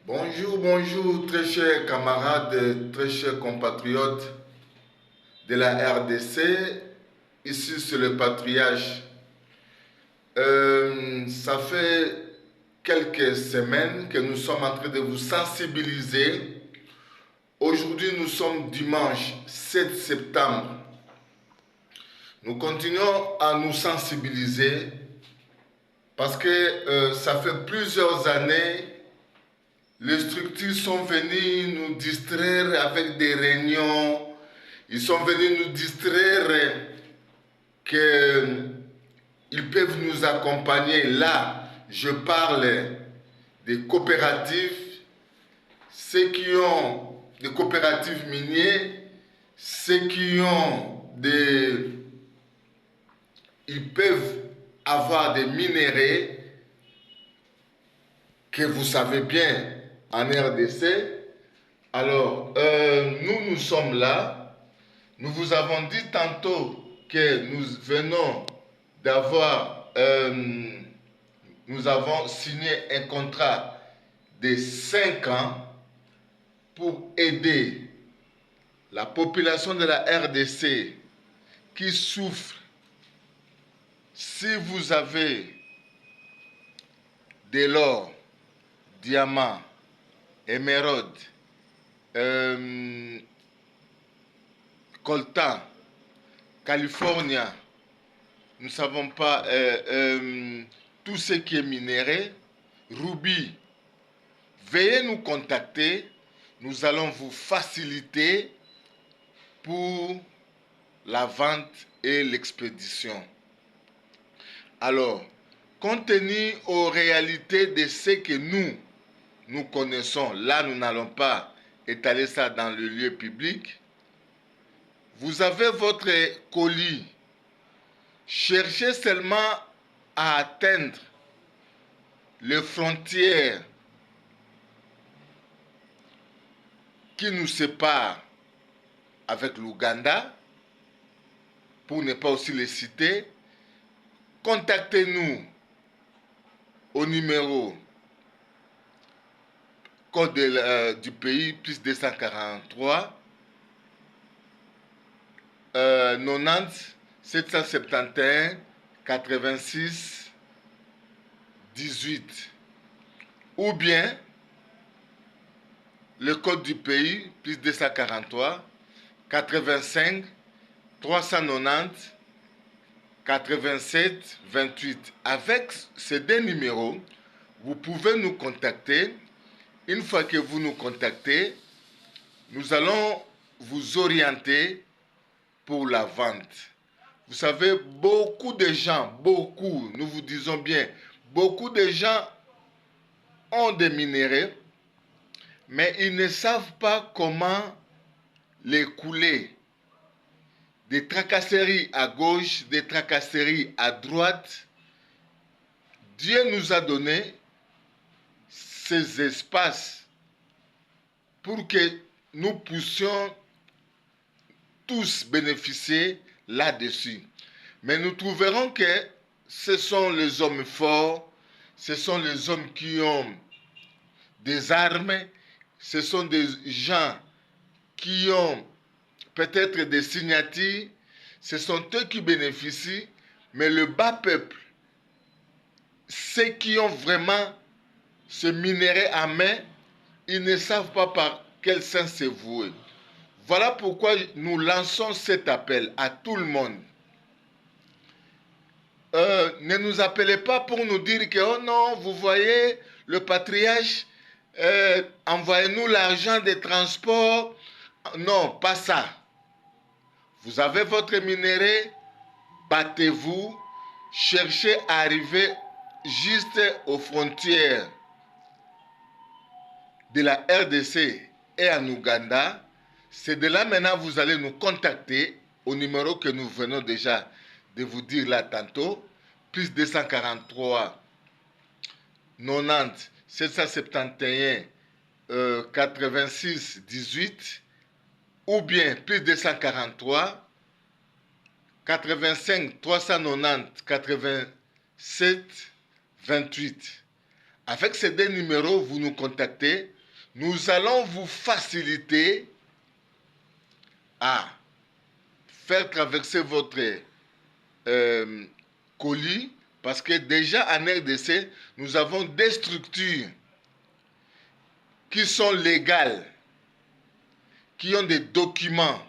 Bonjour, bonjour, très chers camarades, très chers compatriotes de la RDC. Ici, c'est le patriarche. Ça fait quelques semaines que nous sommes en train de vous sensibiliser. Aujourd'hui, nous sommes dimanche 7 septembre. Nous continuons à nous sensibiliser parce que ça fait plusieurs années. Les structures sont venues nous distraire avec des réunions. Ils sont venus nous distraire qu'ils peuvent nous accompagner. Là, je parle des coopératives, ceux qui ont des coopératives minières, ceux qui ont des... Ils peuvent avoir des minéraux que vous savez bien en RDC. Alors, nous sommes là. Nous vous avons dit tantôt que nous avons signé un contrat de 5 ans pour aider la population de la RDC qui souffre. Si vous avez de l'or, diamant, émeraude, coltan, California, nous ne savons pas tout ce qui est minéré, rubis, veuillez nous contacter, nous allons vous faciliter pour la vente et l'expédition. Alors, compte tenu aux réalités de ce que nous connaissons, là nous n'allons pas étaler ça dans le lieu public, vous avez votre colis. Cherchez seulement à atteindre les frontières qui nous séparent avec l'Ouganda, pour ne pas aussi les citer. Contactez-nous au numéro code du pays plus 243 90 771 86 18 ou bien le code du pays plus 243 85 390 87 28. Avec ces deux numéros, vous pouvez nous contacter. Une fois que vous nous contactez, nous allons vous orienter pour la vente. Vous savez, beaucoup de gens, nous vous disons bien, beaucoup de gens ont des minéraux, mais ils ne savent pas comment les couler. Des tracasseries à gauche, des tracasseries à droite. Dieu nous a donné ces espaces pour que nous puissions tous bénéficier là-dessus. Mais nous trouverons que ce sont les hommes forts, ce sont les hommes qui ont des armes, ce sont des gens qui ont peut-être des signatures, ce sont eux qui bénéficient, mais le bas peuple, ceux qui ont vraiment ce minerai à main, ils ne savent pas par quel sens se vouer. Voilà pourquoi nous lançons cet appel à tout le monde. Ne nous appelez pas pour nous dire que, oh non, vous voyez, le patriarche, envoyez-nous l'argent des transports. Non, pas ça. Vous avez votre minerai, battez-vous, cherchez à arriver juste aux frontières de la RDC et en Ouganda. C'est de là maintenant vous allez nous contacter au numéro que nous venons déjà de vous dire là tantôt, plus 243 90 771 86 18, ou bien plus 243 85 390 87 28. Avec ces deux numéros, vous nous contactez, nous allons vous faciliter à faire traverser votre colis, parce que déjà en RDC, nous avons des structures qui sont légales, qui ont des documents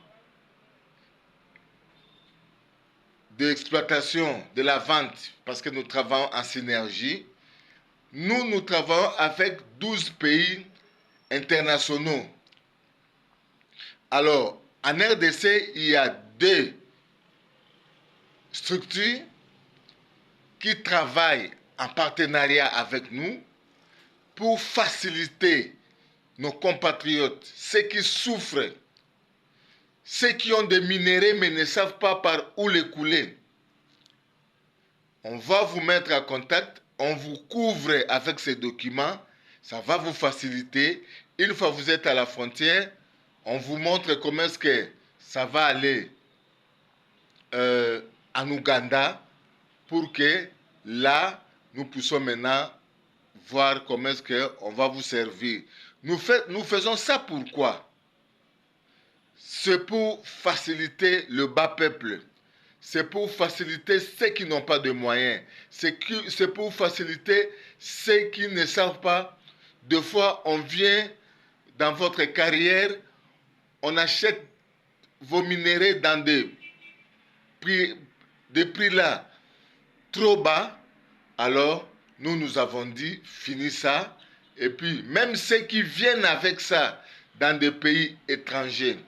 d'exploitation, de la vente, parce que nous travaillons en synergie. Nous travaillons avec 12 pays internationaux. Alors, en RDC, il y a 2 structures qui travaillent en partenariat avec nous pour faciliter nos compatriotes, ceux qui souffrent, ceux qui ont des minéraux mais ne savent pas par où les couler. On va vous mettre en contact, on vous couvre avec ces documents, ça va vous faciliter. Une fois que vous êtes à la frontière, on vous montre comment est-ce que ça va aller en Ouganda pour que là, nous puissions maintenant voir comment est-ce qu'on va vous servir. Nous faisons ça pourquoi? C'est pour faciliter le bas peuple. C'est pour faciliter ceux qui n'ont pas de moyens. C'est pour faciliter ceux qui ne savent pas. Des fois, on vient dans votre carrière, on achète vos minéraux dans des prix là trop bas. Alors, nous avons dit, fini ça. Et puis, même ceux qui viennent avec ça dans des pays étrangers.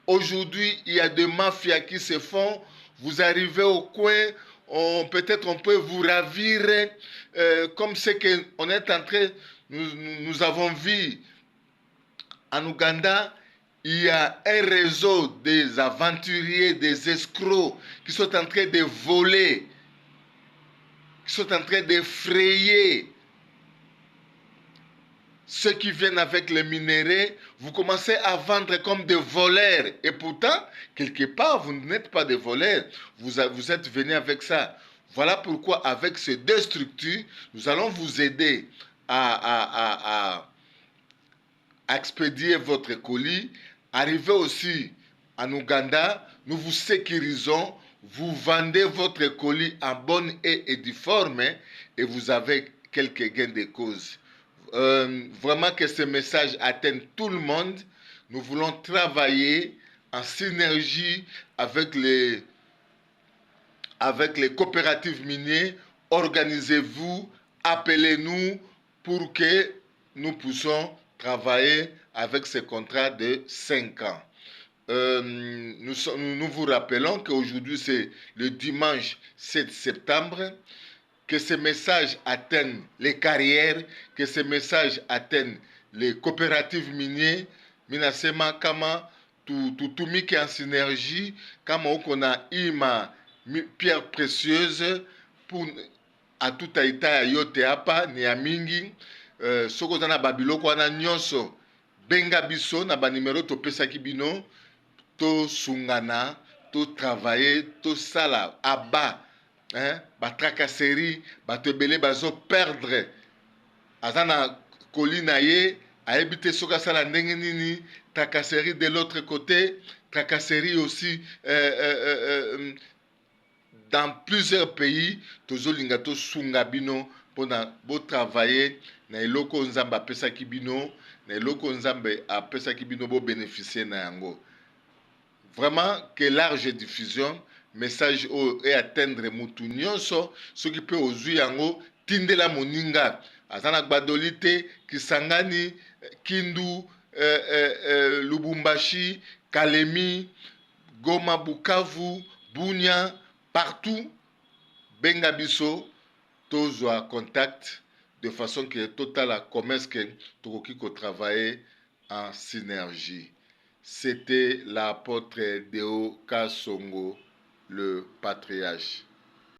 Aujourd'hui, il y a des mafias qui se font. Vous arrivez au coin, peut-être on peut vous ravir, comme ce qu'on est en train, nous avons vu en Ouganda. Il y a un réseau des aventuriers, des escrocs qui sont en train de voler, qui sont en train d'effrayer ceux qui viennent avec les minéraux. Vous commencez à vendre comme des voleurs. Et pourtant, quelque part, vous n'êtes pas des voleurs. Vous êtes venus avec ça. Voilà pourquoi, avec ces 2 structures, nous allons vous aider à expédier votre colis. Arrivez aussi en Ouganda, nous vous sécurisons. Vous vendez votre colis en bonne et due forme et vous avez quelques gains de cause. Vraiment que ce message atteigne tout le monde. Nous voulons travailler en synergie avec les coopératives minières. Organisez-vous, appelez-nous pour que nous puissions travailler avec ce contrat de 5 ans. Nous vous rappelons qu'aujourd'hui c'est le dimanche 7 septembre. Que ces messages atteignent les carrières, que ces messages atteignent les coopératives minières. Minasema kama tutumike en synergie, kama uko na ima pierre précieuse pour à tout aita yote hapa ni ya mingi. Soko za na babiloko wana nyonso benga biso na banimero topesaki bino, to sungana, to travailler, to sala aba. Batracasserie, bato ebele bazo perdre aza na koli na ye ayebi te soki asala ndenge nini. Tracasserie de l'autre côté, tracasserie aussi dans plusieurs pays. Tozolinga tosunga bino mpona botravailler na eloko nzambe apesaki bino, na eloko nzambe apesaki bino bobénéficie na yango. Vraiment que large diffusion message et atteindre mutu nyonso soki pe ozwi yango tindela moninga azana gbadolite Kisangani, Kindu, Lubumbashi, Kalemi, Goma, Bukavu, Bunia, partout benga biso tozwa contact de façon que total commerce que tokoki ko travailler en synergie. C'était l'apôtre Deo Kasongo, le patriarche.